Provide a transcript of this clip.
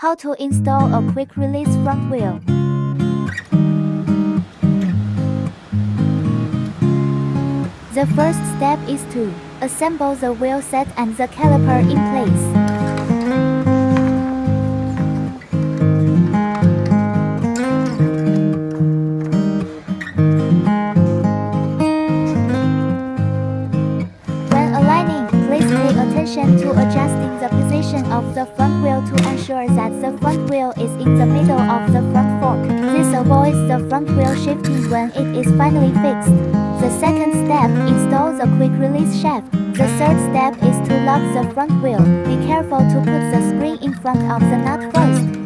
How to install a quick release front wheel. The first step is to assemble the wheel set and the caliper in place. When aligning, please pay attention to adjusting the position of the front wheel to ensure that the front wheel is in the middle of the front fork. This avoids the front wheel shifting when it is finally fixed. The second step, install the quick release shaft. The third step is to lock the front wheel. Be careful to put the spring in front of the nut first.